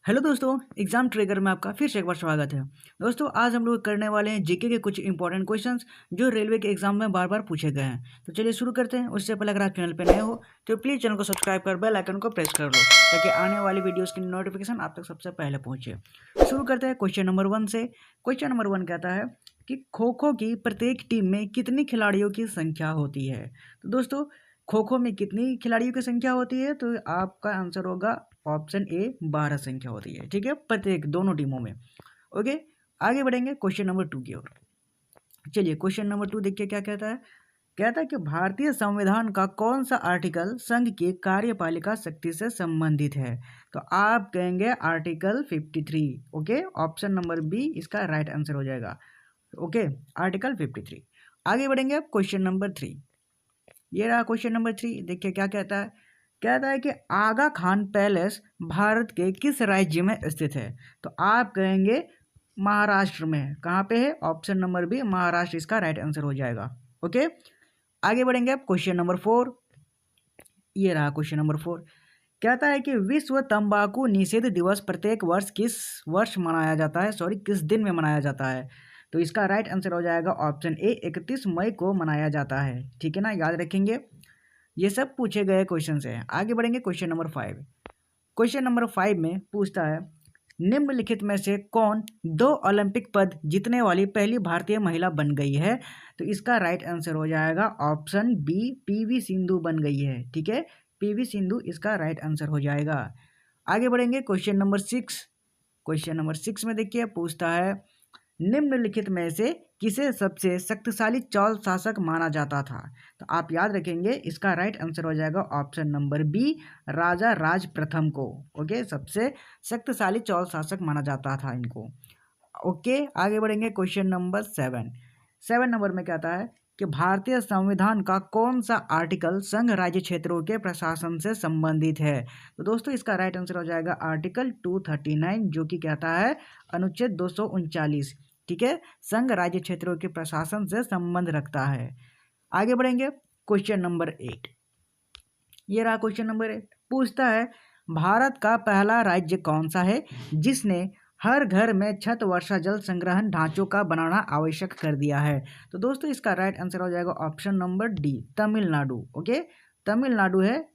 Hello दोस्तों, exam trigger में आपका फिर से एक बार स्वागत है। दोस्तों, आज हम लोग करने वाले हैं जीके के कुछ इंपॉर्टेंट क्वेश्चंस जो रेलवे के एग्जाम में बार बार पूछे गए हैं। तो चलिए शुरू करते हैं। उससे पहले अगर आप चैनल पर नए हो तो प्लीज़ चैनल को सब्सक्राइब कर बेल आइकन को प्रेस कर लो ताकि आने वाली वीडियोज़ की नोटिफिकेशन आप तक सबसे पहले पहुँचे। शुरू करते हैं क्वेश्चन नंबर 1 से। क्वेश्चन नंबर 1 कहता है कि खो खो की प्रत्येक टीम में कितनी खिलाड़ियों की संख्या होती है। तो दोस्तों, खो खो में कितनी खिलाड़ियों की संख्या होती है, तो आपका आंसर होगा ऑप्शन ए 12 संख्या होती है। ठीक है, प्रत्येक दोनों टीमों में। ओके, आगे बढ़ेंगे क्वेश्चन नंबर 2 की ओर। चलिए क्वेश्चन नंबर 2 देखिए क्या कहता है। कहता है कि भारतीय संविधान का कौन सा आर्टिकल संघ की कार्यपालिका शक्ति से संबंधित है। तो आप कहेंगे article 53। Okay, option number B इसका राइट आंसर हो जाएगा। Okay, article 53। आगे बढ़ेंगे अब क्वेश्चन नंबर 3। ये रहा क्वेश्चन नंबर 3। देखिए क्या कहता है। कहता है कि आगा खान पैलेस भारत के किस राज्य में स्थित है। तो आप कहेंगे महाराष्ट्र में। कहाँ पे है? ऑप्शन नंबर बी महाराष्ट्र इसका राइट आंसर हो जाएगा। ओके, आगे बढ़ेंगे अब क्वेश्चन नंबर 4। ये रहा क्वेश्चन नंबर 4। कहता है कि विश्व तंबाकू निषेध दिवस प्रत्येक वर्ष किस वर्ष मनाया जाता है, किस दिन में मनाया जाता है। तो इसका राइट आंसर हो जाएगा ऑप्शन ए 31 मई को मनाया जाता है। ठीक है ना, याद रखेंगे। ये सब पूछे गए क्वेश्चन हैं। आगे बढ़ेंगे क्वेश्चन नंबर 5। क्वेश्चन नंबर 5 में पूछता है निम्नलिखित में से कौन 2 ओलंपिक पद जीतने वाली पहली भारतीय महिला बन गई है। तो इसका राइट आंसर हो जाएगा ऑप्शन बी पीवी सिंधु बन गई है। ठीक है, पीवी सिंधु इसका राइट आंसर हो जाएगा। आगे बढ़ेंगे क्वेश्चन नंबर 6। क्वेश्चन नंबर 6 में देखिए पूछता है निम्नलिखित में से किसे सबसे शक्तिशाली चौल शासक माना जाता था। तो आप याद रखेंगे इसका राइट आंसर हो जाएगा ऑप्शन नंबर बी राजा राज प्रथम को। ओके, सबसे शक्तिशाली चौल शासक माना जाता था इनको। ओके, आगे बढ़ेंगे क्वेश्चन नंबर 7। 7 नंबर में कहता है कि भारतीय संविधान का कौन सा आर्टिकल संघ राज्य क्षेत्रों के प्रशासन से संबंधित है। तो दोस्तों इसका राइट आंसर हो जाएगा आर्टिकल 239 जो कि कहता है अनुच्छेद 239। ठीक है, संघ राज्य क्षेत्रों के प्रशासन से संबंध रखता है। आगे बढ़ेंगे क्वेश्चन नंबर 8। ये रहा क्वेश्चन नंबर 8। पूछता है भारत का पहला राज्य कौन सा है जिसने हर घर में छत वर्षा जल संग्रहण ढांचों का बनाना आवश्यक कर दिया है। तो दोस्तों इसका राइट आंसर हो जाएगा option number D Tamil Nadu. Okay, Tamil Nadu है।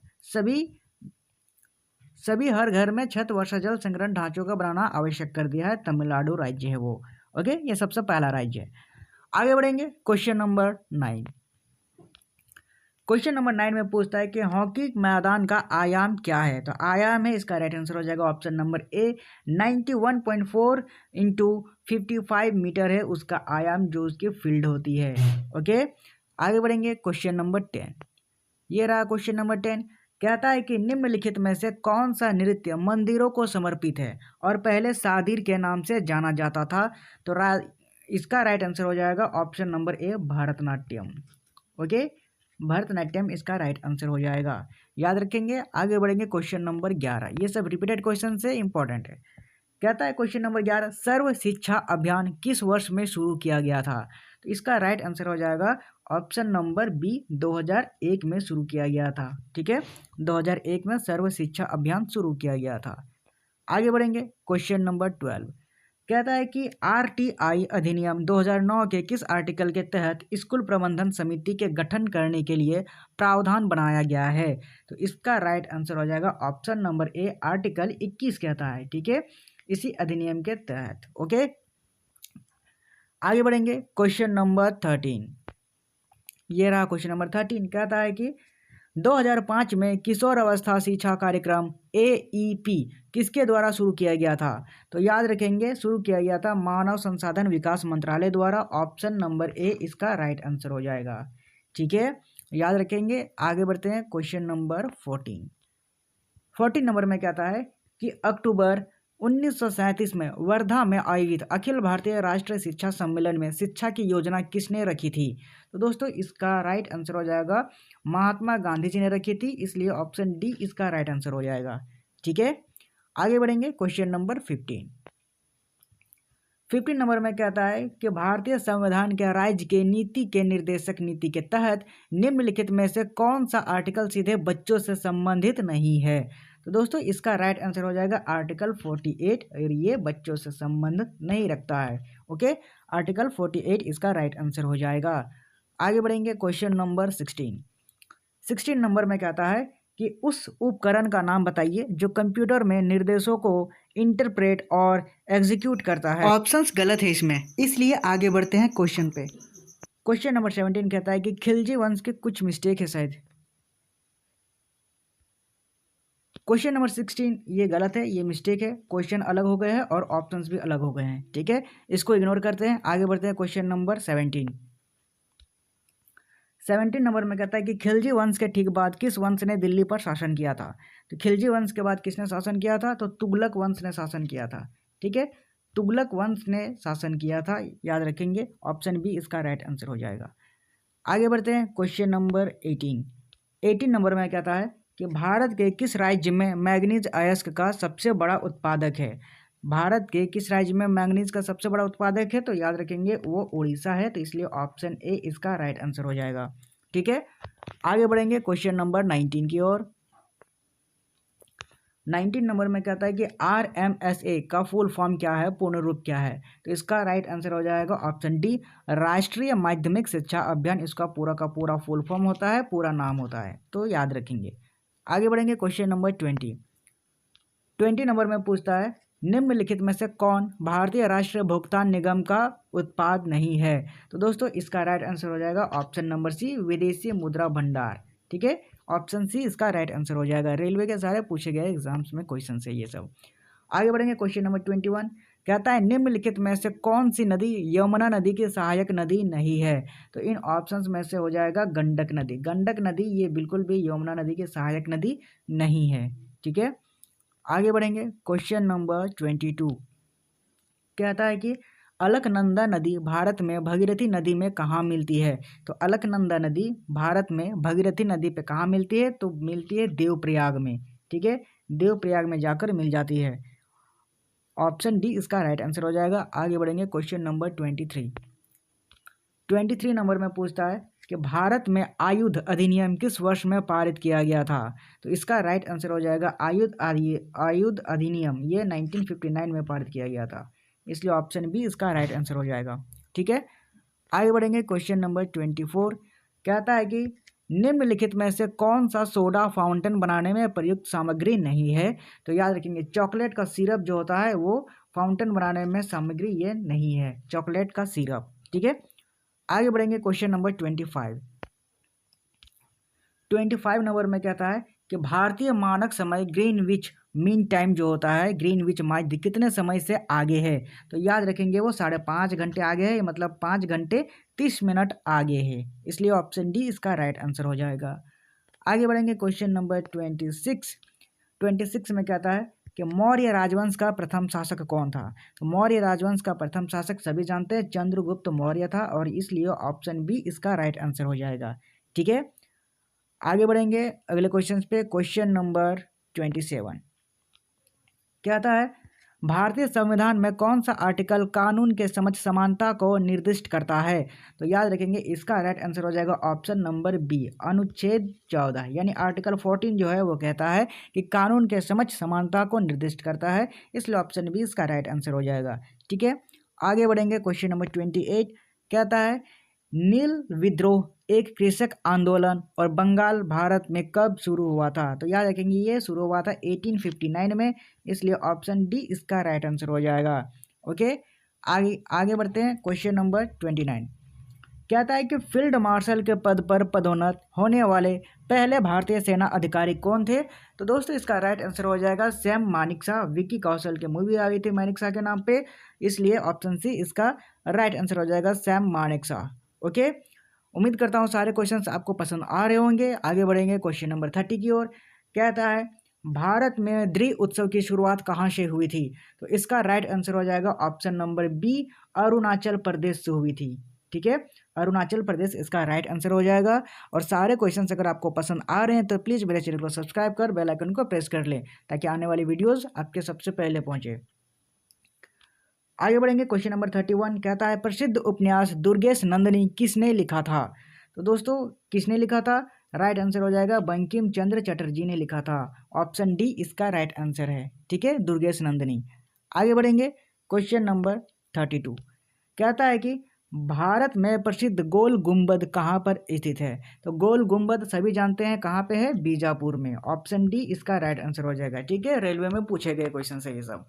सभी हर घर में छत वर्षा जल संग्रहण ढांचों का बनाना आवश्यक कर दिया है। तमिलनाडु राज्य है वो। ओके, ये सबसे पहला राज्य है। आगे बढ़ेंगे क्वेश्चन नंबर 9। क्वेश्चन नंबर 9 में पूछता है कि हॉकी मैदान का आयाम क्या है। तो आयाम है इसका राइट आंसर हो जाएगा option number A 91.4 into 55 metre है उसका आयाम जो उसकी फील्ड होती है। ओके, आगे बढ़ेंगे क्वेश्चन नंबर 10। ये रहा क्वेश्चन नंबर 10। कहता है कि निम्नलिखित में से कौन सा नृत्य मंदिरों को समर्पित है और पहले सादिर के नाम से जाना जाता था। तो इसका राइट आंसर हो जाएगा ऑप्शन नंबर ए भरतनाट्यम। ओके, भरतनाट्यम इसका राइट आंसर हो जाएगा। याद रखेंगे। आगे बढ़ेंगे क्वेश्चन नंबर 11। ये सब रिपीटेड क्वेश्चन से इंपॉर्टेंट है। कहता है क्वेश्चन नंबर 11 सर्व शिक्षा अभियान किस वर्ष में शुरू किया गया था। तो इसका राइट आंसर हो जाएगा ऑप्शन नंबर बी 2001 में शुरू किया गया था। ठीक है, 2001 में सर्व शिक्षा अभियान शुरू किया गया था। आगे बढ़ेंगे क्वेश्चन नंबर 12। कहता है कि आरटीआई अधिनियम 2009 के किस आर्टिकल के तहत स्कूल प्रबंधन समिति के गठन करने के लिए प्रावधान बनाया गया है। तो इसका राइट आंसर हो जाएगा ऑप्शन नंबर ए आर्टिकल 21 कहता है। ठीक है, इसी अधिनियम के तहत। ओके, आगे बढ़ेंगे क्वेश्चन नंबर 13। ये रहा क्वेश्चन नंबर 13। कहता है कि 2005 में किशोर अवस्था शिक्षा कार्यक्रम AEP किसके द्वारा शुरू किया गया था। तो याद रखेंगे शुरू किया गया था मानव संसाधन विकास मंत्रालय द्वारा। ऑप्शन नंबर ए इसका राइट आंसर हो जाएगा। ठीक है, याद रखेंगे। आगे बढ़ते हैं क्वेश्चन नंबर 14। 14 नंबर में कहता है कि अक्टूबर 1937 में वर्धा में आयोजित अखिल भारतीय राष्ट्रीय शिक्षा सम्मेलन में शिक्षा की योजना किसने रखी थी। तो दोस्तों इसका राइट आंसर हो जाएगा महात्मा गांधी जी ने रखी थी, इसलिए ऑप्शन डी इसका राइट आंसर हो जाएगा। ठीक है, आगे बढ़ेंगे क्वेश्चन नंबर 15। 15 नंबर में कहता है कि भारतीय संविधान के राज्य के नीति के निर्देशक नीति के तहत निम्नलिखित में से कौन सा आर्टिकल सीधे बच्चों से संबंधित नहीं है। तो दोस्तों इसका राइट आंसर हो जाएगा आर्टिकल 48 और ये बच्चों से संबंध नहीं रखता है। ओके, आर्टिकल 48 इसका राइट आंसर हो जाएगा। आगे बढ़ेंगे क्वेश्चन नंबर 16 नंबर में कहता है कि उस उपकरण का नाम बताइए जो कंप्यूटर में निर्देशों को इंटरप्रेट और एग्जीक्यूट करता है। ऑप्शंस गलत है इसमें, इसलिए आगे बढ़ते हैं क्वेश्चन पे। क्वेश्चन नंबर 17 कहता है कि खिलजी वंश के कुछ मिस्टेक है शायद। क्वेश्चन नंबर 16 ये गलत है, ये मिस्टेक है। क्वेश्चन अलग हो गए हैं और ऑप्शंस भी अलग हो गए हैं। ठीक है, इसको इग्नोर करते हैं, आगे बढ़ते हैं क्वेश्चन नंबर 17 नंबर में कहता है कि खिलजी वंश के ठीक बाद किस वंश ने दिल्ली पर शासन किया था। तो खिलजी वंश के बाद किसने शासन किया था, तो तुगलक वंश ने शासन किया था। ठीक है, तुगलक वंश ने शासन किया था, याद रखेंगे। ऑप्शन बी इसका राइट आंसर हो जाएगा। आगे बढ़ते हैं क्वेश्चन नंबर 18 नंबर में कहता है कि भारत के किस राज्य में मैग्नीज अयस्क का सबसे बड़ा उत्पादक है। भारत के किस राज्य में मैग्नीज का सबसे बड़ा उत्पादक है, तो याद रखेंगे वो उड़ीसा है, तो इसलिए ऑप्शन ए इसका राइट आंसर हो जाएगा। ठीक है, आगे बढ़ेंगे क्वेश्चन नंबर 19 की ओर। 19 नंबर में कहता है कि RMSA का फुल फॉर्म क्या है, पूर्ण रूप क्या है। तो इसका राइट आंसर हो जाएगा ऑप्शन डी, राष्ट्रीय माध्यमिक शिक्षा अभियान। इसका पूरा का पूरा फुल फॉर्म होता है, पूरा नाम होता है, तो याद रखेंगे। आगे बढ़ेंगे क्वेश्चन नंबर 20 नंबर में पूछता है निम्नलिखित में से कौन भारतीय राष्ट्रीय भुगतान निगम का उत्पाद नहीं है। तो दोस्तों इसका राइट आंसर हो जाएगा ऑप्शन नंबर सी, विदेशी मुद्रा भंडार। ठीक है, ऑप्शन सी इसका राइट आंसर हो जाएगा। रेलवे के सारे पूछे गए एग्जाम्स में क्वेश्चन है ये सब। आगे बढ़ेंगे क्वेश्चन नंबर 21 कहता है निम्नलिखित में से कौन सी नदी यमुना नदी की सहायक नदी नहीं है। तो इन ऑप्शंस में से हो जाएगा गंडक नदी। गंडक नदी ये बिल्कुल भी यमुना नदी की सहायक नदी नहीं है। ठीक है, आगे बढ़ेंगे क्वेश्चन नंबर 22 कहता है कि अलकनंदा नदी भारत में भगीरथी नदी में कहाँ मिलती है। तो अलकनंदा नदी भारत में भगीरथी नदी पे कहाँ मिलती है, तो मिलती है देवप्रयाग में। ठीक है, देवप्रयाग में जाकर मिल जाती है। ऑप्शन डी इसका राइट आंसर हो जाएगा। आगे बढ़ेंगे क्वेश्चन नंबर 23 नंबर में पूछता है कि भारत में आयुध अधिनियम किस वर्ष में पारित किया गया था। तो इसका राइट आंसर हो जाएगा आयुध अधिनियम ये 1959 में पारित किया गया था, इसलिए ऑप्शन बी इसका राइट आंसर हो जाएगा। ठीक है, आगे बढ़ेंगे क्वेश्चन नंबर 24 कहता है कि निम्नलिखित में से कौन सा सोडा फाउंटेन बनाने में प्रयुक्त सामग्री नहीं है। तो याद रखेंगे चॉकलेट का सिरप जो होता है वो फाउंटेन बनाने में सामग्री ये नहीं है, चॉकलेट का सिरप। ठीक है, आगे बढ़ेंगे क्वेश्चन नंबर 25 नंबर में कहता है कि भारतीय मानक समय ग्रीनविच मीन टाइम जो होता है, ग्रीनविच माध्य कितने समय से आगे है। तो याद रखेंगे वो 5.5 घंटे आगे है, मतलब 5 घंटे 30 मिनट आगे है, इसलिए ऑप्शन डी इसका राइट आंसर हो जाएगा। आगे बढ़ेंगे क्वेश्चन नंबर 26 में कहता है कि मौर्य राजवंश का प्रथम शासक कौन था। तो मौर्य राजवंश का प्रथम शासक सभी जानते हैं चंद्रगुप्त मौर्य था, और इसलिए ऑप्शन बी इसका राइट आंसर हो जाएगा। ठीक है, आगे बढ़ेंगे अगले क्वेश्चन पे। क्वेश्चन नंबर 27 कहता है भारतीय संविधान में कौन सा आर्टिकल कानून के समक्ष समानता को निर्दिष्ट करता है। तो याद रखेंगे इसका राइट आंसर हो जाएगा ऑप्शन नंबर बी, अनुच्छेद 14 यानी आर्टिकल 14 जो है वो कहता है कि कानून के समक्ष समानता को निर्दिष्ट करता है, इसलिए ऑप्शन बी इसका राइट आंसर हो जाएगा। ठीक है, आगे बढ़ेंगे क्वेश्चन नंबर 28 कहता है नील विद्रोह एक कृषक आंदोलन और बंगाल भारत में कब शुरू हुआ था। तो याद रखेंगे ये शुरू हुआ था 1859 में, इसलिए ऑप्शन डी इसका राइट आंसर हो जाएगा। ओके, आगे बढ़ते हैं क्वेश्चन नंबर 29 कहता है कि फील्ड मार्शल के पद पर पदोन्नत होने वाले पहले भारतीय सेना अधिकारी कौन थे। तो दोस्तों इसका राइट आंसर हो जाएगा सैम मानेकशॉ। विक्की कौशल की मूवी आ गई थी मानेकशॉ के नाम पे, इसलिए ऑप्शन सी इसका राइट आंसर हो जाएगा सैम मानेकशॉ। ओके, उम्मीद करता हूँ सारे क्वेश्चंस आपको पसंद आ रहे होंगे। आगे बढ़ेंगे क्वेश्चन नंबर 30 की ओर। कहता है भारत में द्रि उत्सव की शुरुआत कहाँ से हुई थी। तो इसका राइट आंसर हो जाएगा option number B, Arunachal Pradesh से हुई थी। ठीक है, अरुणाचल प्रदेश इसका राइट आंसर हो जाएगा। और सारे क्वेश्चंस अगर आपको पसंद आ रहे हैं तो प्लीज़ मेरे चैनल को सब्सक्राइब कर बेल आइकन को प्रेस कर लें, ताकि आने वाली वीडियोज़ आपके सबसे पहले पहुँचे। आगे बढ़ेंगे क्वेश्चन नंबर 31 कहता है प्रसिद्ध उपन्यास दुर्गेश नंदिनी किसने लिखा था। तो दोस्तों किसने लिखा था, राइट आंसर हो जाएगा बंकिम चंद्र चटर्जी ने लिखा था। ऑप्शन डी इसका राइट आंसर है। ठीक है, दुर्गेश नंदिनी। आगे बढ़ेंगे, क्वेश्चन नंबर 32 कहता है कि भारत में प्रसिद्ध गोल गुंबद कहाँ पर स्थित है। तो गोल गुंबद सभी जानते हैं कहाँ पे है, बीजापुर में। ऑप्शन डी इसका राइट आंसर हो जाएगा। ठीक है, रेलवे में पूछे गए क्वेश्चन है ये सब।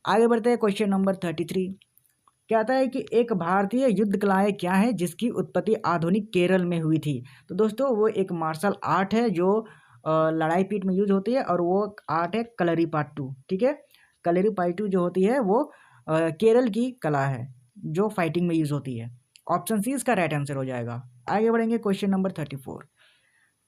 आगे बढ़ते हैं, क्वेश्चन नंबर 33 कहता है कि एक भारतीय युद्ध कलाएं क्या है जिसकी उत्पत्ति आधुनिक केरल में हुई थी। तो दोस्तों वो एक मार्शल आर्ट है जो लड़ाई पीठ में यूज होती है, और वो आर्ट है कलरी पाट्टू। ठीक है, कलरी पाट्टू जो होती है वो केरल की कला है जो फाइटिंग में यूज होती है। ऑप्शन सी इसका राइट आंसर हो जाएगा। आगे बढ़ेंगे, क्वेश्चन नंबर 34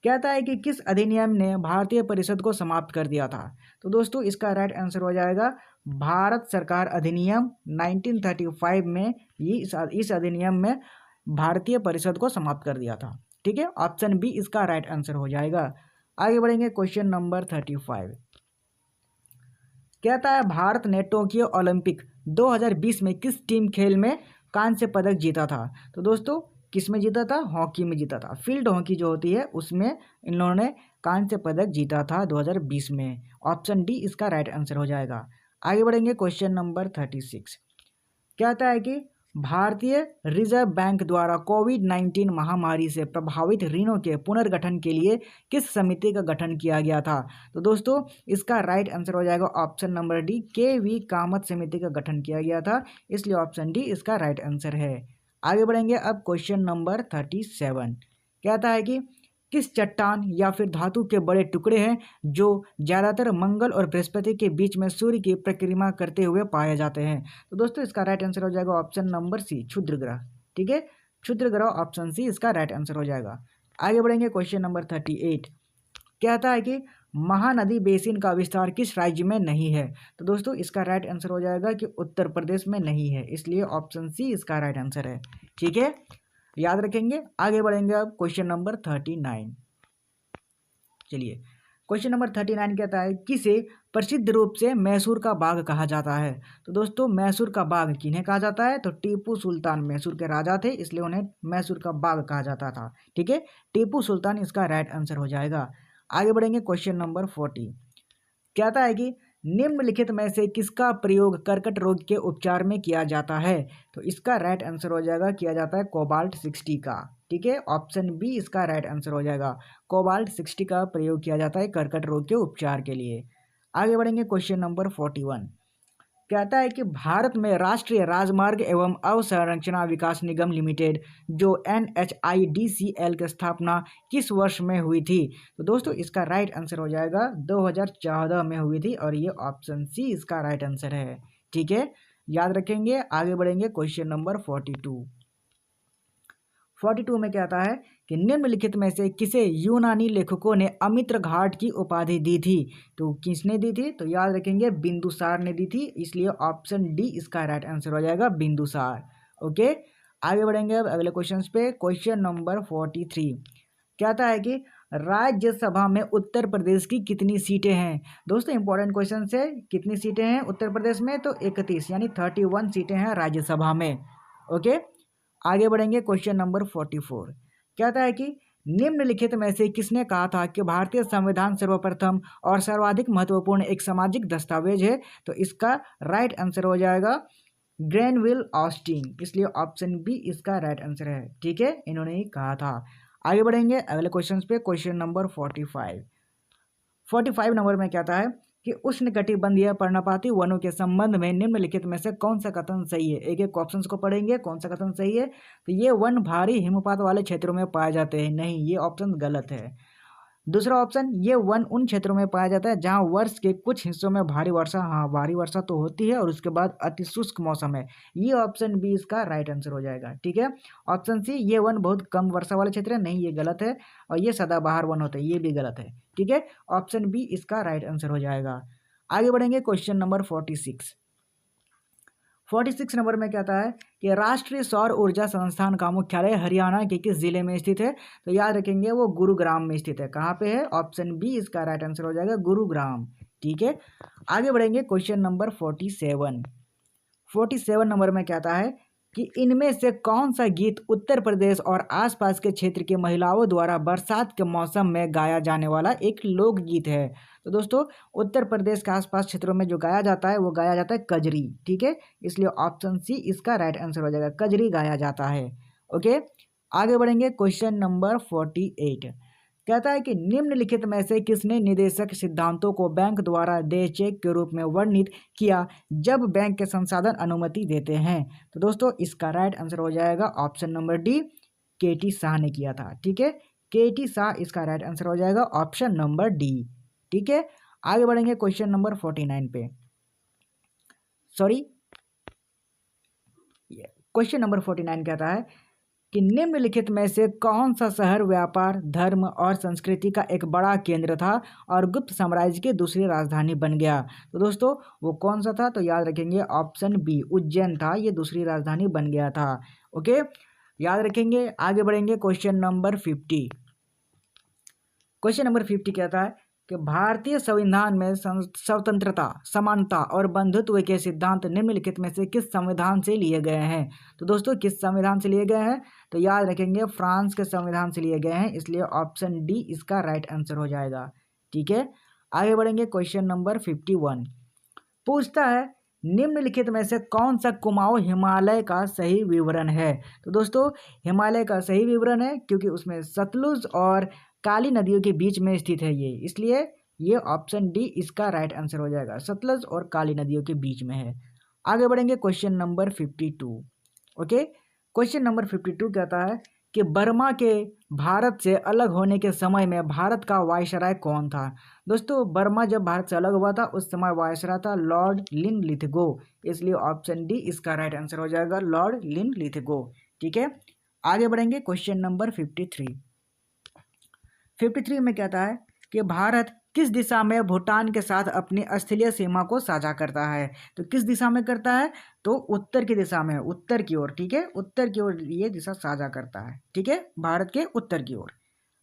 कहता है कि किस अधिनियम ने भारतीय परिषद को समाप्त कर दिया था। तो दोस्तों इसका राइट आंसर हो जाएगा भारत सरकार अधिनियम 1935 में। ये इस अधिनियम में भारतीय परिषद को समाप्त कर दिया था। ठीक है, ऑप्शन बी इसका राइट आंसर हो जाएगा। आगे बढ़ेंगे, क्वेश्चन नंबर 35 कहता है भारत ने टोक्यो ओलंपिक 2020 में किस टीम खेल में कांस्य पदक जीता था। तो दोस्तों किस में जीता था, हॉकी में जीता था। फील्ड हॉकी जो होती है उसमें इन लोगों ने कांस्य पदक जीता था 2020 में। ऑप्शन डी इसका राइट आंसर हो जाएगा। आगे बढ़ेंगे, क्वेश्चन नंबर 36 कहता है कि भारतीय रिजर्व बैंक द्वारा कोविड-19 महामारी से प्रभावित ऋणों के पुनर्गठन के लिए किस समिति का गठन किया गया था। तो दोस्तों इसका राइट आंसर हो जाएगा option number D, KV. Kamat समिति का गठन किया गया था, इसलिए ऑप्शन डी इसका राइट आंसर है। आगे बढ़ेंगे, अब क्वेश्चन नंबर 37 कहता है कि किस चट्टान या फिर धातु के बड़े टुकड़े हैं जो ज़्यादातर मंगल और बृहस्पति के बीच में सूर्य की परिक्रमा करते हुए पाए जाते हैं। तो दोस्तों इसका राइट आंसर हो जाएगा ऑप्शन नंबर सी, क्षुद्र ग्रह। ठीक है, क्षुद्र ग्रह, ऑप्शन सी इसका राइट आंसर हो जाएगा। आगे बढ़ेंगे, क्वेश्चन नंबर 38 कहता है कि महानदी बेसिन का विस्तार किस राज्य में नहीं है। तो दोस्तों इसका राइट आंसर हो जाएगा कि उत्तर प्रदेश में नहीं है, इसलिए ऑप्शन सी इसका राइट आंसर है। ठीक है, याद रखेंगे। आगे बढ़ेंगे अब क्वेश्चन नंबर 39। चलिए, क्वेश्चन नंबर 39 कहता है किसे प्रसिद्ध रूप से मैसूर का बाग कहा जाता है। तो दोस्तों मैसूर का बाग किन्हें कहा जाता है, तो टीपू सुल्तान मैसूर के राजा थे, इसलिए उन्हें मैसूर का बाग कहा जाता था। ठीक है, टीपू सुल्तान इसका राइट आंसर हो जाएगा। आगे बढ़ेंगे, क्वेश्चन नंबर 40 कहता है कि निम्नलिखित में से किसका प्रयोग कर्कट रोग के उपचार में किया जाता है। तो इसका राइट आंसर हो जाएगा, किया जाता है कोबाल्ट 60 का। ठीक है, ऑप्शन बी इसका राइट आंसर हो जाएगा। कोबाल्ट 60 का प्रयोग किया जाता है कर्कट रोग के उपचार के लिए। आगे बढ़ेंगे, क्वेश्चन नंबर 41 कहता है कि भारत में राष्ट्रीय राजमार्ग एवं अवसंरचना विकास निगम लिमिटेड जो NHIDCL की स्थापना किस वर्ष में हुई थी। तो दोस्तों इसका राइट आंसर हो जाएगा 2014 में हुई थी, और ये ऑप्शन सी इसका राइट आंसर है। ठीक है, याद रखेंगे। आगे बढ़ेंगे, क्वेश्चन नंबर 42 में कहता है कि निम्नलिखित में से किसे यूनानी लेखकों ने अमित्र घाट की उपाधि दी थी। तो किसने दी थी, तो याद रखेंगे बिंदुसार ने दी थी, इसलिए ऑप्शन डी इसका राइट आंसर हो जाएगा, बिंदुसार। ओके, आगे बढ़ेंगे अब अगले क्वेश्चन पे। क्वेश्चन नंबर 43 कहता है कि राज्यसभा में उत्तर प्रदेश की कितनी सीटें हैं। दोस्तों इंपॉर्टेंट क्वेश्चन है, कितनी सीटें हैं उत्तर प्रदेश में, तो 31 यानी 31 सीटें हैं राज्यसभा में। ओके, आगे बढ़ेंगे, क्वेश्चन नंबर 44 कहता है कि निम्नलिखित में से किसने कहा था कि भारतीय संविधान सर्वप्रथम और सर्वाधिक महत्वपूर्ण एक सामाजिक दस्तावेज है। तो इसका राइट आंसर हो जाएगा ग्रेनविल ऑस्टिन, इसलिए ऑप्शन बी इसका राइट आंसर है। ठीक है, इन्होंने ही कहा था। आगे बढ़ेंगे अगले क्वेश्चन पे। क्वेश्चन नंबर 45 नंबर में कहता है कि उष्णकटिबंधीय पर्णपाती वनों के संबंध में निम्नलिखित में से कौन सा कथन सही है। एक एक ऑप्शंस को पढ़ेंगे, कौन सा कथन सही है। तो ये वन भारी हिमपात वाले क्षेत्रों में पाए जाते हैं, नहीं, ये ऑप्शन गलत है। दूसरा ऑप्शन, ये वन उन क्षेत्रों में पाया जाता है जहां वर्ष के कुछ हिस्सों में भारी वर्षा, हाँ भारी वर्षा तो होती है, और उसके बाद अति शुष्क मौसम है, ये ऑप्शन बी इसका राइट आंसर हो जाएगा। ठीक है, ऑप्शन सी, ये वन बहुत कम वर्षा वाले क्षेत्र है, नहीं ये गलत है, और ये सदाबहार वन होते हैं, ये भी गलत है। ठीक है, ऑप्शन बी इसका राइट आंसर हो जाएगा। आगे बढ़ेंगे, क्वेश्चन नंबर 46 नंबर में कहता है कि राष्ट्रीय सौर ऊर्जा संस्थान का मुख्यालय हरियाणा के किस जिले में स्थित है। तो याद रखेंगे वो गुरुग्राम में स्थित है। कहाँ पे है, ऑप्शन बी इसका राइट आंसर हो जाएगा, गुरुग्राम। ठीक है, आगे बढ़ेंगे, क्वेश्चन नंबर 47 नंबर में कहता है कि इनमें से कौन सा गीत उत्तर प्रदेश और आसपास के क्षेत्र की महिलाओं द्वारा बरसात के मौसम में गाया जाने वाला एक लोकगीत है। तो दोस्तों उत्तर प्रदेश के आसपास क्षेत्रों में जो गाया जाता है वो गाया जाता है कजरी। ठीक है, इसलिए ऑप्शन सी इसका राइट आंसर हो जाएगा, कजरी गाया जाता है। ओके, आगे बढ़ेंगे। क्वेश्चन नंबर 48 कहता है कि निम्नलिखित में से किसने निदेशक सिद्धांतों को बैंक द्वारा देय चेक के रूप में वर्णित किया जब बैंक के संसाधन अनुमति देते हैं। तो दोस्तों इसका राइट आंसर हो जाएगा ऑप्शन नंबर डी, केटी शाह ने किया था। ठीक है, केटी शाह इसका राइट आंसर हो जाएगा ऑप्शन नंबर डी। ठीक है, आगे बढ़ेंगे क्वेश्चन नंबर 49 पे। सॉरी, क्वेश्चन नंबर 49 कहता है कि निम्नलिखित में से कौन सा शहर व्यापार, धर्म और संस्कृति का एक बड़ा केंद्र था और गुप्त साम्राज्य की दूसरी राजधानी बन गया। तो दोस्तों वो कौन सा था? तो याद रखेंगे ऑप्शन बी, उज्जैन था, ये दूसरी राजधानी बन गया था। ओके, याद रखेंगे। आगे बढ़ेंगे क्वेश्चन नंबर 50। क्वेश्चन नंबर 50 कहता है कि भारतीय संविधान में स्वतंत्रता, समानता और बंधुत्व के सिद्धांत निम्नलिखित में से किस संविधान से लिए गए हैं? तो दोस्तों किस संविधान से लिए गए हैं? तो याद रखेंगे फ्रांस के संविधान से लिए गए हैं, इसलिए ऑप्शन डी इसका राइट आंसर हो जाएगा। ठीक है, आगे बढ़ेंगे। क्वेश्चन नंबर 51 पूछता है निम्नलिखित में से कौन सा कुमाऊं हिमालय का सही विवरण है? तो दोस्तों हिमालय का सही विवरण है क्योंकि उसमें सतलुज और काली नदियों के बीच में स्थित है ये, इसलिए ये ऑप्शन डी इसका राइट आंसर हो जाएगा, सतलज और काली नदियों के बीच में है। आगे बढ़ेंगे question number 52। Okay, question number 52 कहता है कि बर्मा के भारत से अलग होने के समय में भारत का वायसराय कौन था? दोस्तों बर्मा जब भारत से अलग हुआ था उस समय वायसराय था लॉर्ड लिनलिथगो, इसलिए ऑप्शन डी इसका राइट आंसर हो जाएगा, लॉर्ड लिनलिथगो। ठीक है, आगे बढ़ेंगे। क्वेश्चन नंबर 53 में कहता है कि भारत किस दिशा में भूटान के साथ अपनी स्थलीय सीमा को साझा करता है? तो किस दिशा में करता है? तो उत्तर की दिशा में, उत्तर की ओर। ठीक है, उत्तर की ओर ये दिशा साझा करता है। ठीक है, भारत के उत्तर की ओर।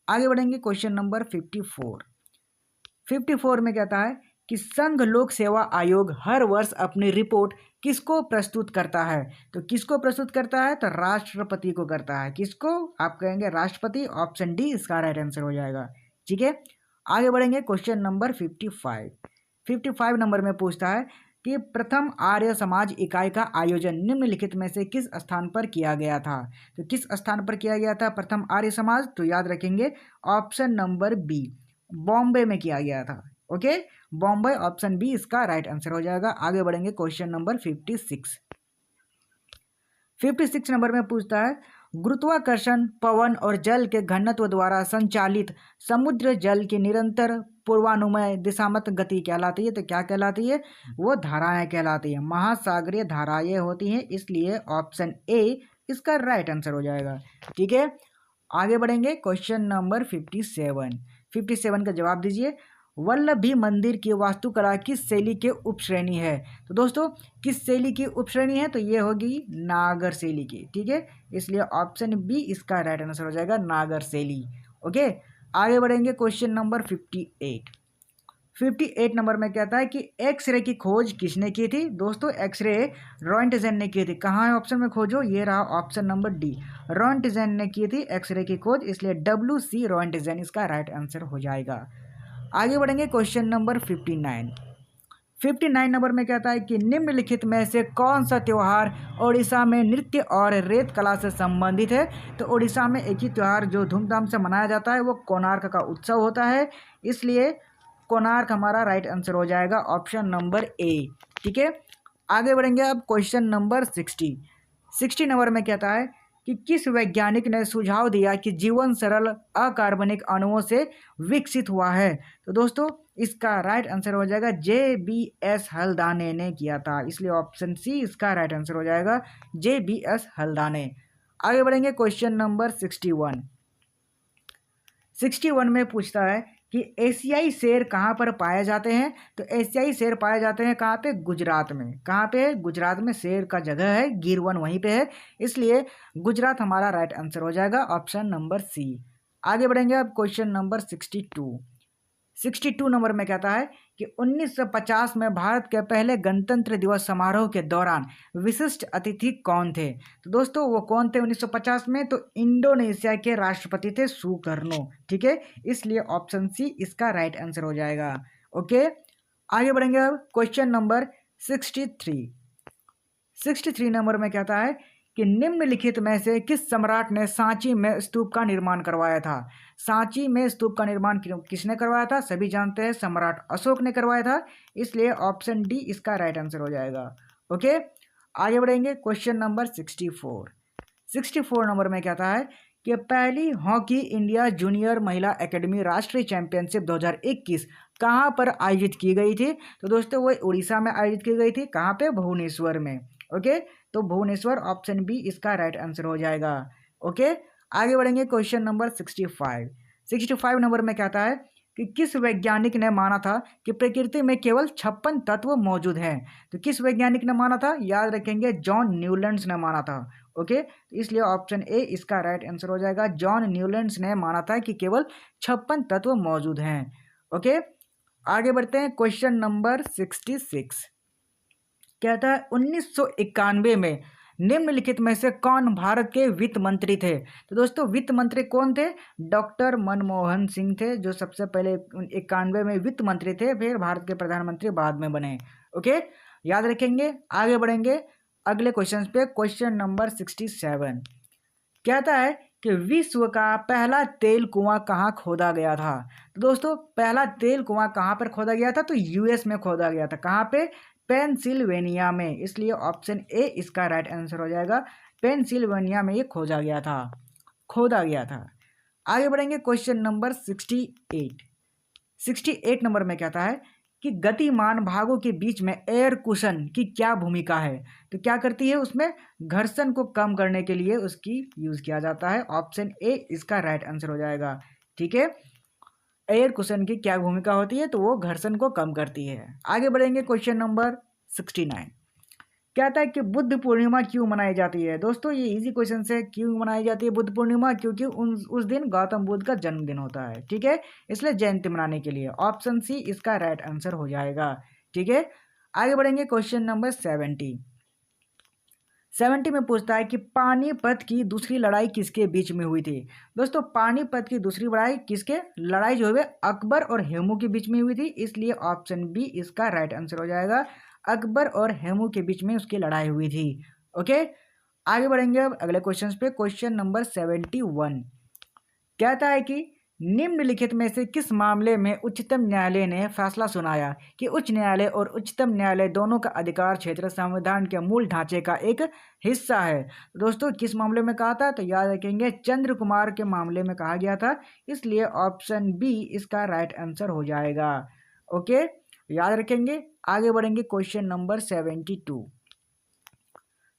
आगे बढ़ेंगे। क्वेश्चन नंबर 54 में कहता है कि संघ लोक सेवा आयोग हर वर्ष अपनी रिपोर्ट किसको प्रस्तुत करता है? तो किसको प्रस्तुत करता है? तो राष्ट्रपति को करता है। किसको? आप कहेंगे राष्ट्रपति, ऑप्शन डी इसका राइट आंसर हो जाएगा। ठीक है, आगे बढ़ेंगे। क्वेश्चन नंबर 55 नंबर में पूछता है कि प्रथम आर्य समाज इकाई का आयोजन निम्नलिखित में से किस स्थान पर किया गया था? तो किस स्थान पर किया गया था प्रथम आर्य समाज? तो याद रखेंगे ऑप्शन नंबर बी, बॉम्बे में किया गया था। ओके, बॉम्बे, ऑप्शन बी इसका राइट आंसर हो जाएगा। आगे बढ़ेंगे। क्वेश्चन नंबर 56 नंबर में पूछता है गुरुत्वाकर्षण पवन और जल के घनत्व द्वारा संचालित समुद्र जल की निरंतर पूर्वानुमेय दिशात्मक गति कहलाती है। तो क्या कहलाती है? वो धाराएं कहलाती है, महासागरीय धाराएं होती हैं, इसलिए ऑप्शन ए इसका राइट आंसर हो जाएगा। ठीक है, आगे बढ़ेंगे। क्वेश्चन नंबर 57 का जवाब दीजिए। वल्लभी मंदिर की वास्तुकला किस शैली के उपश्रेणी है? तो दोस्तों किस शैली की उपश्रेणी है? तो ये होगी नागर शैली की। ठीक है, इसलिए ऑप्शन बी इसका राइट आंसर हो जाएगा, नागर शैली। ओके, आगे बढ़ेंगे। क्वेश्चन नंबर 58 नंबर में कहता है कि एक्सरे की खोज किसने की थी? दोस्तों एक्सरे रॉन्टजेन ने की थी। कहाँ है ऑप्शन में खोजो? ये रहा ऑप्शन नंबर डी, रॉन्टजेन ने की थी एक्सरे की खोज, इसलिए WC रॉन्टजेन इसका राइट आंसर हो जाएगा। आगे बढ़ेंगे। क्वेश्चन नंबर 59 नंबर में कहता है कि निम्नलिखित में से कौन सा त्यौहार ओडिशा में नृत्य और रेत कला से संबंधित है? तो ओडिशा में एक ही त्यौहार जो धूमधाम से मनाया जाता है वो कोणार्क का उत्सव होता है, इसलिए कोणार्क हमारा राइट आंसर हो जाएगा, ऑप्शन नंबर ए। ठीक है, आगे बढ़ेंगे। अब क्वेश्चन नंबर 60 नंबर में कहता है कि किस वैज्ञानिक ने सुझाव दिया कि जीवन सरल अकार्बनिक अणुओं से विकसित हुआ है? तो दोस्तों इसका राइट आंसर हो जाएगा JBS हल्दाने ने किया था, इसलिए ऑप्शन सी इसका राइट आंसर हो जाएगा, JBS हल्दाने। आगे बढ़ेंगे। क्वेश्चन नंबर 61 में पूछता है कि एशियाई शेर कहाँ पर पाए जाते हैं? तो एशियाई शेर पाए जाते हैं कहाँ पे? गुजरात में। कहाँ पे? गुजरात में शेर का जगह है, गिरवन वहीं पे है, इसलिए गुजरात हमारा राइट आंसर हो जाएगा, ऑप्शन नंबर सी। आगे बढ़ेंगे अब क्वेश्चन नंबर 62 नंबर में कहता है कि 1950 में भारत के पहले गणतंत्र दिवस समारोह के दौरान विशिष्ट अतिथि कौन थे? तो दोस्तों वो कौन थे 1950 में? तो इंडोनेशिया के राष्ट्रपति थे सुकर्नो। ठीक है, इसलिए ऑप्शन सी इसका राइट आंसर हो जाएगा। ओके, आगे बढ़ेंगे अब क्वेश्चन नंबर 63 नंबर में कहता है कि निम्नलिखित में से किस सम्राट ने सांची में स्तूप का निर्माण करवाया था? सांची में स्तूप का निर्माण किसने करवाया था? सभी जानते हैं सम्राट अशोक ने करवाया था, इसलिए ऑप्शन डी इसका राइट आंसर हो जाएगा। ओके, आगे बढ़ेंगे क्वेश्चन नंबर 64 नंबर में कहता है कि पहली हॉकी इंडिया जूनियर महिला एकेडमी राष्ट्रीय चैंपियनशिप 2021 कहाँ पर आयोजित की गई थी? तो दोस्तों वो उड़ीसा में आयोजित की गई थी। कहाँ पे? भुवनेश्वर में। ओके, तो भुवनेश्वर ऑप्शन बी इसका राइट आंसर हो जाएगा। ओके, आगे बढ़ेंगे क्वेश्चन नंबर 65 नंबर में कहता है कि किस वैज्ञानिक ने माना था कि प्रकृति में केवल 56 तत्व मौजूद हैं? तो किस वैज्ञानिक ने माना था? याद रखेंगे, जॉन न्यूलैंड्स ने माना था। ओके, तो इसलिए ऑप्शन ए इसका राइट आंसर हो जाएगा। जॉन न्यूलैंड्स ने माना था कि केवल 56 तत्व मौजूद हैं। ओके, आगे बढ़ते हैं क्वेश्चन नंबर 66 कहता है 1991 में निम्नलिखित में से कौन भारत के वित्त मंत्री थे? तो दोस्तों वित्त मंत्री कौन थे? डॉक्टर मनमोहन सिंह थे, जो सबसे पहले 91 में वित्त मंत्री थे, फिर भारत के प्रधानमंत्री बाद में बने। ओके, याद रखेंगे। आगे बढ़ेंगे अगले क्वेश्चन पे। क्वेश्चन नंबर 67 कहता है कि विश्व का पहला तेल कुआं कहाँ खोदा गया था? तो दोस्तों पहला तेल कुआं कहाँ पर खोदा गया था? तो यूएस में खोदा गया था। कहाँ पे? पेंसिल्वेनिया में, इसलिए ऑप्शन ए इसका राइट आंसर हो जाएगा। पेंसिल्वेनिया में ये खोदा गया था। आगे बढ़ेंगे क्वेश्चन नंबर 68 नंबर में कहता है कि गतिमान भागों के बीच में एयर कुशन की क्या भूमिका है? तो क्या करती है? उसमें घर्षण को कम करने के लिए उसकी यूज किया जाता है। ऑप्शन ए इसका राइट आंसर हो जाएगा। ठीक है, एयर कुशन की क्या भूमिका होती है? तो वो घर्षण को कम करती है। आगे बढ़ेंगे क्वेश्चन नंबर 69 कहता है कि बुद्ध पूर्णिमा क्यों मनाई जाती है? दोस्तों ये इजी क्वेश्चन है। क्यों मनाई जाती है बुद्ध पूर्णिमा? क्योंकि उस दिन गौतम बुद्ध का जन्मदिन होता है। ठीक है, इसलिए जयंती मनाने के लिए। ऑप्शन सी इसका राइट आंसर हो जाएगा। ठीक है, आगे बढ़ेंगे क्वेश्चन नंबर 70 में पूछता है कि पानीपत की दूसरी लड़ाई किसके बीच में हुई थी? दोस्तों पानीपत की दूसरी लड़ाई जो है अकबर और हेमू के बीच में हुई थी, इसलिए ऑप्शन बी इसका राइट आंसर हो जाएगा। अकबर और हेमू के बीच में उसकी लड़ाई हुई थी। ओके, आगे बढ़ेंगे अब अगले क्वेश्चन पे। क्वेश्चन नंबर 71 कहता है कि निम्नलिखित में से किस मामले में उच्चतम न्यायालय ने फैसला सुनाया कि उच्च न्यायालय और उच्चतम न्यायालय दोनों का अधिकार क्षेत्र संविधान के मूल ढांचे का एक हिस्सा है? दोस्तों किस मामले में कहा था? तो याद रखेंगे चंद्र कुमार के मामले में कहा गया था, इसलिए ऑप्शन बी इसका राइट आंसर हो जाएगा। ओके, याद रखेंगे। आगे बढ़ेंगे क्वेश्चन नंबर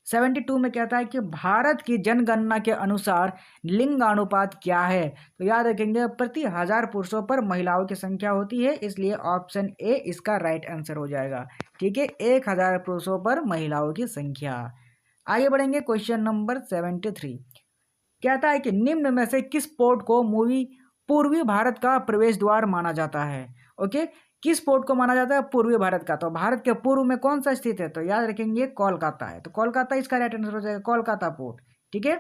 72 में कहता है कि भारत की जनगणना के अनुसार लिंगानुपात क्या है? तो याद रखेंगे प्रति 1000 पुरुषों पर महिलाओं की संख्या होती है, इसलिए ऑप्शन ए इसका राइट आंसर हो जाएगा। ठीक है, 1000 पुरुषों पर महिलाओं की संख्या। आगे बढ़ेंगे क्वेश्चन नंबर 73 कहता है कि निम्न में से किस पोर्ट को पूर्वी भारत का प्रवेश द्वार माना जाता है? ओके, किस पोर्ट को माना जाता है पूर्वी भारत का? तो भारत के पूर्व में कौन सा स्थित है? तो याद रखेंगे कोलकाता है, तो कोलकाता इसका राइट आंसर हो जाएगा। कोलकाता पोर्ट। ठीक है,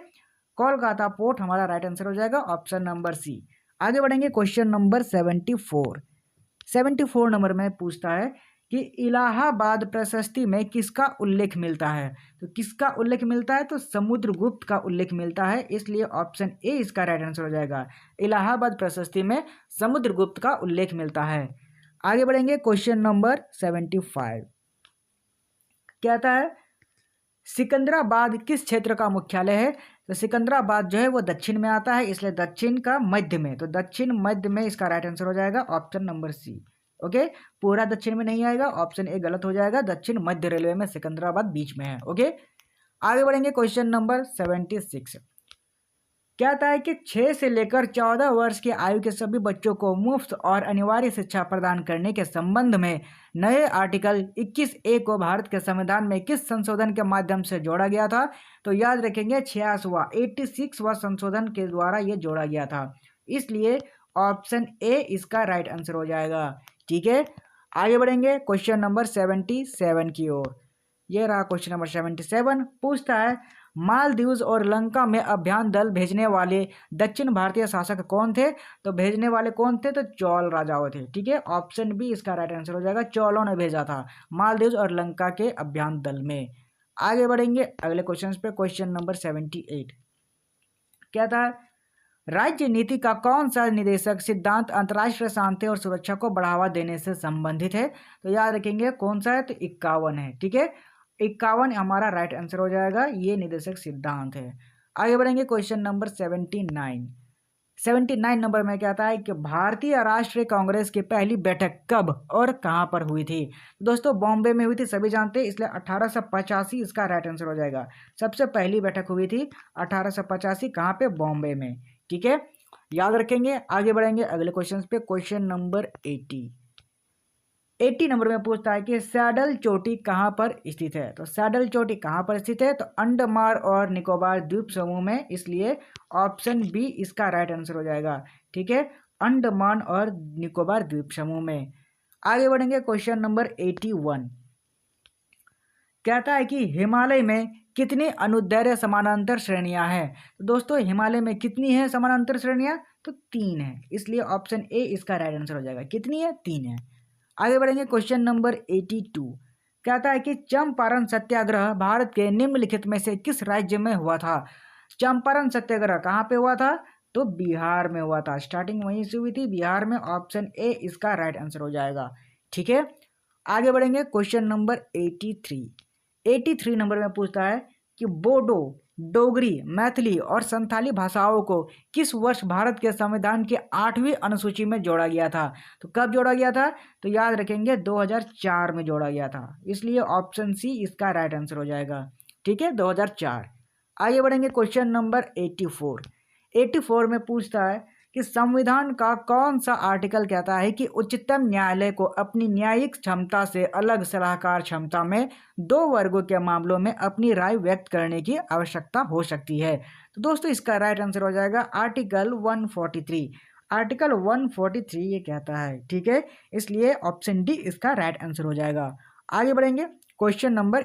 कोलकाता पोर्ट हमारा राइट आंसर हो जाएगा, ऑप्शन नंबर सी। आगे बढ़ेंगे क्वेश्चन नंबर 74 नंबर में पूछता है कि इलाहाबाद प्रशस्ति में किसका उल्लेख मिलता है? तो किसका उल्लेख मिलता है? तो समुद्रगुप्त का उल्लेख मिलता है, इसलिए ऑप्शन ए इसका राइट आंसर हो जाएगा। इलाहाबाद प्रशस्ति में समुद्रगुप्त का उल्लेख मिलता है। आगे बढ़ेंगे क्वेश्चन नंबर 75 कहता है सिकंदराबाद किस क्षेत्र का मुख्यालय है? तो सिकंदराबाद जो है वो दक्षिण में आता है, इसलिए दक्षिण का मध्य में, तो दक्षिण मध्य में इसका राइट आंसर हो जाएगा, ऑप्शन नंबर सी। ओके, पूरा दक्षिण में नहीं आएगा, ऑप्शन ए गलत हो जाएगा। दक्षिण मध्य रेलवे में सिकंदराबाद बीच में है। ओके, आगे बढ़ेंगे क्वेश्चन नंबर 76 कहता है कि 6 से लेकर 14 वर्ष की आयु के सभी बच्चों को मुफ्त और अनिवार्य शिक्षा प्रदान करने के संबंध में नए आर्टिकल 21A को भारत के संविधान में किस संशोधन के माध्यम से जोड़ा गया था? तो याद रखेंगे 86वां संशोधन के द्वारा यह जोड़ा गया था, इसलिए ऑप्शन ए इसका राइट आंसर हो जाएगा। ठीक है, आगे बढ़ेंगे क्वेश्चन नंबर 77 की ओर। ये रहा क्वेश्चन नंबर 77। पूछता है मालदीव्स और लंका में अभियान दल भेजने वाले दक्षिण भारतीय शासक कौन थे? तो भेजने वाले कौन थे? तो चोल राजाओं थे। ठीक है, ऑप्शन बी इसका राइट आंसर हो जाएगा। चोलों ने भेजा था मालदीव्स और लंका के अभियान दल में। आगे बढ़ेंगे अगले क्वेश्चन पे। क्वेश्चन नंबर 78 क्या था? राज्य नीति का कौन सा निदेशक सिद्धांत अंतर्राष्ट्रीय शांति और सुरक्षा को बढ़ावा देने से संबंधित है? तो याद रखेंगे कौन सा है? तो 51 है। ठीक है, 51 हमारा राइट आंसर हो जाएगा। ये निदेशक सिद्धांत है। आगे बढ़ेंगे क्वेश्चन नंबर 79 नंबर में क्या आता है कि भारतीय राष्ट्रीय कांग्रेस की पहली बैठक कब और कहां पर हुई थी? दोस्तों बॉम्बे में हुई थी, सभी जानते हैं, इसलिए 1885 इसका राइट आंसर हो जाएगा। सबसे पहली बैठक हुई थी 1885 कहां पे? बॉम्बे में। ठीक है, याद रखेंगे। आगे बढ़ेंगे अगले क्वेश्चन पे। क्वेश्चन नंबर 80 नंबर में पूछता है कि सैडल चोटी कहाँ पर स्थित है? तो सैडल चोटी कहाँ पर स्थित है? तो अंडमान और निकोबार द्वीप समूह में, इसलिए ऑप्शन बी इसका राइट आंसर हो जाएगा। ठीक है, अंडमान और निकोबार द्वीप समूह में। आगे बढ़ेंगे क्वेश्चन नंबर 81। कहता है कि हिमालय में कितनी अनुदैर्ध्य समानांतर श्रेणियां हैं? तो दोस्तों हिमालय में कितनी है समानांतर श्रेणियां? तो 3 है, इसलिए ऑप्शन ए इसका राइट आंसर हो जाएगा। कितनी है? 3 है। आगे बढ़ेंगे क्वेश्चन नंबर 82। कहता है कि चंपारण सत्याग्रह भारत के निम्नलिखित में से किस राज्य में हुआ था? चंपारण सत्याग्रह कहाँ पे हुआ था? तो बिहार में हुआ था। स्टार्टिंग वहीं से हुई थी, बिहार में। ऑप्शन ए इसका राइट आंसर हो जाएगा। ठीक है, आगे बढ़ेंगे क्वेश्चन नंबर 83 नंबर में पूछता है कि बोडो, डोगरी, मैथिली और संथाली भाषाओं को किस वर्ष भारत के संविधान की 8वीं अनुसूची में जोड़ा गया था? तो कब जोड़ा गया था? तो याद रखेंगे 2004 में जोड़ा गया था, इसलिए ऑप्शन सी इसका राइट आंसर हो जाएगा। ठीक है, 2004। आगे बढ़ेंगे क्वेश्चन नंबर 84 में पूछता है कि संविधान का कौन सा आर्टिकल कहता है कि उच्चतम न्यायालय को अपनी न्यायिक क्षमता से अलग सलाहकार क्षमता में 2 वर्गों के मामलों में अपनी राय व्यक्त करने की आवश्यकता हो सकती है? तो दोस्तों इसका राइट आंसर हो जाएगा आर्टिकल 143। आर्टिकल 143 ये कहता है। ठीक है, इसलिए ऑप्शन डी इसका राइट आंसर हो जाएगा। आगे बढ़ेंगे क्वेश्चन नंबर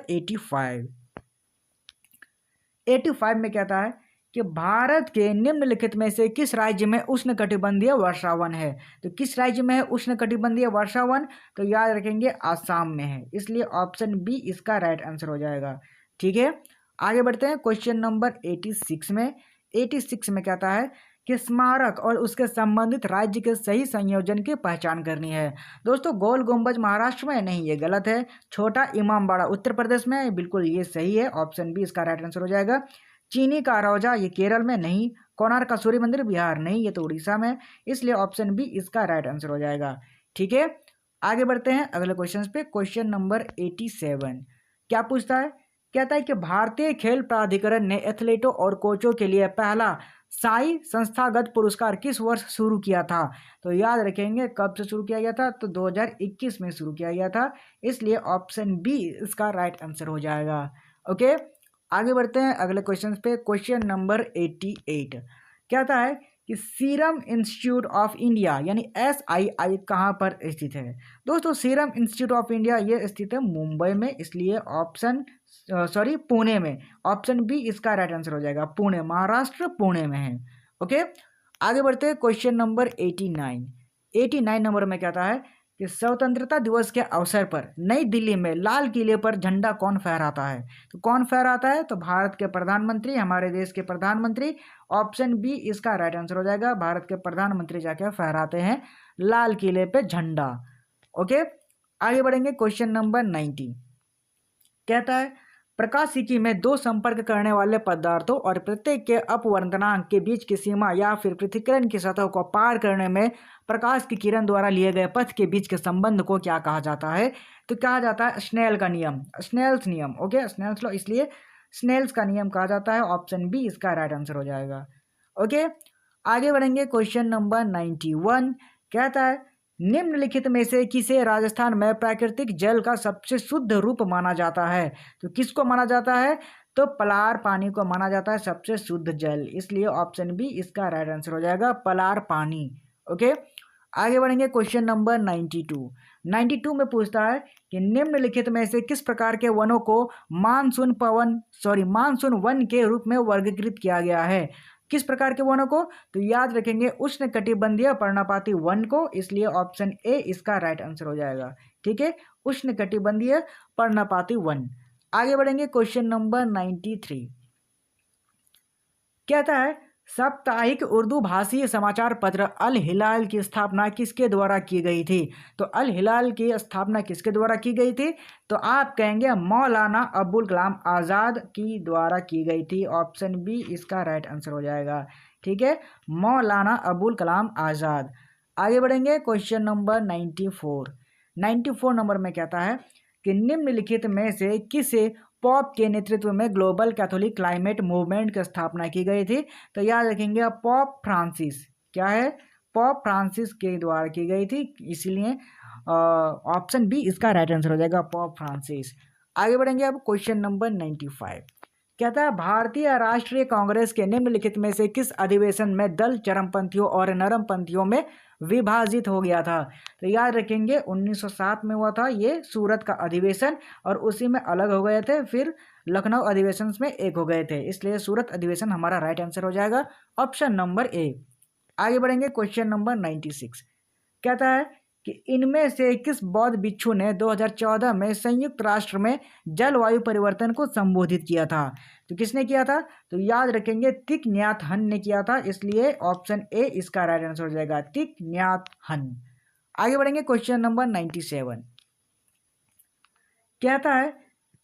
85 में कहता है कि भारत के निम्नलिखित में से किस राज्य में उष्णकटिबंधीय वर्षावन है? तो किस राज्य में है उष्णकटिबंधीय वर्षावन? तो याद रखेंगे आसाम में है, इसलिए ऑप्शन बी इसका राइट आंसर हो जाएगा। ठीक है, आगे बढ़ते हैं क्वेश्चन नंबर 86 में। 86 में कहता है कि स्मारक और उसके संबंधित राज्य के सही संयोजन की पहचान करनी है। दोस्तों गोल गुंबज महाराष्ट्र में नहीं, ये गलत है। छोटा इमामबाड़ा उत्तर प्रदेश में, बिल्कुल ये सही है। ऑप्शन बी इसका राइट आंसर हो जाएगा। चीनी का रोजा ये केरल में नहीं। कोणार्क का सूर्य मंदिर बिहार नहीं, ये तो उड़ीसा में, इसलिए ऑप्शन बी इसका राइट आंसर हो जाएगा। ठीक है, आगे बढ़ते हैं अगले क्वेश्चन पे। क्वेश्चन नंबर 87 क्या पूछता है? कहता है कि भारतीय खेल प्राधिकरण ने एथलीटों और कोचों के लिए पहला साई संस्थागत पुरस्कार किस वर्ष शुरू किया था? तो याद रखेंगे कब से शुरू किया गया था? तो 2021 में शुरू किया गया था, इसलिए ऑप्शन बी इसका राइट आंसर हो जाएगा। ओके, आगे बढ़ते हैं अगले क्वेश्चन पे। क्वेश्चन नंबर 88 कहता है कि सीरम इंस्टीट्यूट ऑफ इंडिया यानी SII कहाँ पर स्थित है? दोस्तों सीरम इंस्टीट्यूट ऑफ इंडिया ये स्थित है मुंबई में, इसलिए पुणे में। ऑप्शन बी इसका राइट आंसर हो जाएगा। पुणे, महाराष्ट्र, पुणे में है। ओके, आगे बढ़ते हैं क्वेश्चन नंबर 89 नंबर में कहता है कि स्वतंत्रता दिवस के अवसर पर नई दिल्ली में लाल किले पर झंडा कौन फहराता है? तो कौन फहराता है? तो भारत के प्रधानमंत्री, हमारे देश के प्रधानमंत्री। ऑप्शन बी इसका राइट आंसर हो जाएगा। भारत के प्रधानमंत्री जाकर फहराते हैं लाल किले पे झंडा। ओके, आगे बढ़ेंगे क्वेश्चन नंबर 90 कहता है प्रकाशिकी में 2 संपर्क करने वाले पदार्थों और प्रत्येक के अपवर्तनांक के बीच की सीमा या फिर पृथक्करण की सतह को पार करने में प्रकाश की किरण द्वारा लिए गए पथ के बीच के संबंध को क्या कहा जाता है? तो कहा जाता है स्नेल का नियम, स्नेल्स नियम। ओके, स्नेल्स लॉ, इसलिए स्नेल्स का नियम कहा जाता है। ऑप्शन बी इसका राइट आंसर हो जाएगा। ओके, आगे बढ़ेंगे क्वेश्चन नंबर 91 कहता है निम्नलिखित में से किसे राजस्थान में प्राकृतिक जल का सबसे शुद्ध रूप माना जाता है? तो किसको माना जाता है? तो पलार पानी को माना जाता है सबसे शुद्ध जल, इसलिए ऑप्शन बी इसका राइट आंसर हो जाएगा, पलार पानी। ओके, आगे बढ़ेंगे क्वेश्चन नंबर 92 92 में पूछता है कि निम्नलिखित में से किस प्रकार के वनों को मानसून वन के रूप में वर्गीकृत किया गया है। किस प्रकार के वनों को, तो याद रखेंगे उष्णकटिबंधीय पर्णपाती वन को, इसलिए ऑप्शन ए इसका राइट आंसर हो जाएगा। ठीक है, उष्णकटिबंधीय पर्णपाती वन। आगे बढ़ेंगे, क्वेश्चन नंबर 93 कहता है साप्ताहिक उर्दू भाषी समाचार पत्र अल हिलाल की स्थापना किसके द्वारा की गई थी। तो अल हिलाल की स्थापना किसके द्वारा की गई थी, तो आप कहेंगे मौलाना अबुल कलाम आज़ाद की द्वारा की गई थी। ऑप्शन बी इसका राइट आंसर हो जाएगा। ठीक है, मौलाना अबुल कलाम आज़ाद। आगे बढ़ेंगे, क्वेश्चन नंबर 94 नंबर में कहता है कि निम्नलिखित में से किसे पॉप के नेतृत्व में ग्लोबल कैथोलिक क्लाइमेट मूवमेंट की स्थापना की गई थी। तो याद रखेंगे पॉप फ्रांसिस, क्या है, पॉप फ्रांसिस के द्वारा की गई थी, इसलिए ऑप्शन बी इसका राइट आंसर हो जाएगा, पॉप फ्रांसिस। आगे बढ़ेंगे अब, क्वेश्चन नंबर 95 कहता है भारतीय राष्ट्रीय कांग्रेस के निम्नलिखित में से किस अधिवेशन में दल चरमपंथियों और नरमपंथियों में विभाजित हो गया था। तो याद रखेंगे 1907 में हुआ था ये सूरत का अधिवेशन, और उसी में अलग हो गए थे, फिर लखनऊ अधिवेशन में एक हो गए थे, इसलिए सूरत अधिवेशन हमारा राइट आंसर हो जाएगा, ऑप्शन नंबर ए। आगे बढ़ेंगे, क्वेश्चन नंबर 96 कहता है कि इनमें से किस बौद्ध भिक्षु ने 2014 में संयुक्त राष्ट्र में जलवायु परिवर्तन को संबोधित किया था। तो किसने किया था, तो याद रखेंगे तिक न्यात हन ने किया था, इसलिए ऑप्शन ए इसका राइट आंसर हो जाएगा, तिक न्यात हन। आगे बढ़ेंगे, क्वेश्चन नंबर 97 कहता है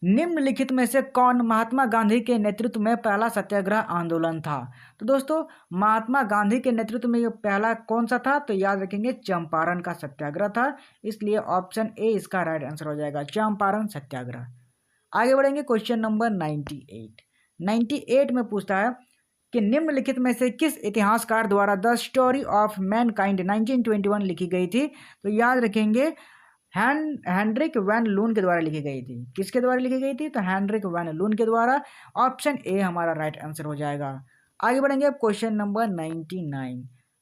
निम्नलिखित में से कौन महात्मा गांधी के नेतृत्व में पहला सत्याग्रह आंदोलन था। तो दोस्तों महात्मा गांधी के नेतृत्व में ये पहला कौन सा था, तो याद रखेंगे चंपारण का सत्याग्रह था, इसलिए ऑप्शन ए इसका राइट आंसर हो जाएगा, चंपारण सत्याग्रह। आगे बढ़ेंगे, क्वेश्चन नंबर 98 में पूछता है कि निम्नलिखित में से किस इतिहासकार द्वारा द स्टोरी ऑफ मैनकाइंड 1921 लिखी गई थी। तो याद रखेंगे हेनरिक वैन लून के द्वारा लिखी गई थी। किसके द्वारा लिखी गई थी, तो हेनरिक वैन लून के द्वारा, ऑप्शन ए हमारा राइट आंसर हो जाएगा। आगे बढ़ेंगे, क्वेश्चन नंबर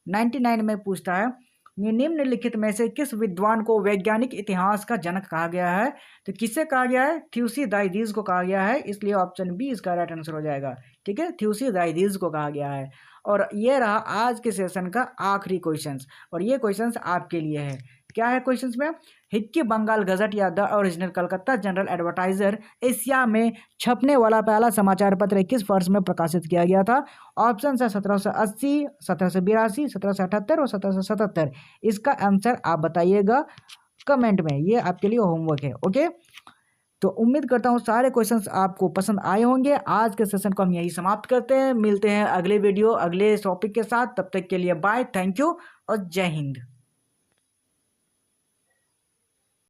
99 में पूछता है निम्नलिखित में से किस विद्वान को वैज्ञानिक इतिहास का जनक कहा गया है। तो किसे कहा गया है, थ्यूसिडाइडिस को कहा गया है, इसलिए ऑप्शन बी इसका राइट आंसर हो जाएगा। ठीक है, थ्यूसिडाइडिस को कहा गया है। और ये रहा आज के सेशन का आखिरी क्वेश्चंस, और ये क्वेश्चंस आपके लिए है। क्या है क्वेश्चंस में, हिक्की बंगाल गजट या the original Calcutta general advertiser Asia में छपने वाला पहला समाचार पत्र किस वर्ष में प्रकाशित किया गया था। ऑप्शन है 1780, 1782, 1778 और 1777। इसका आंसर आप बताइएगा कमेंट में, ये आपके लिए होमवर्क है। ओके, तो उम्मीद करता हूँ सारे क्वेश्चंस आपको पसंद आए होंगे। आज के सेशन को हम यही समाप्त करते हैं, मिलते हैं अगले वीडियो अगले टॉपिक के साथ, तब तक के लिए बाय, थैंक यू और जय हिंद।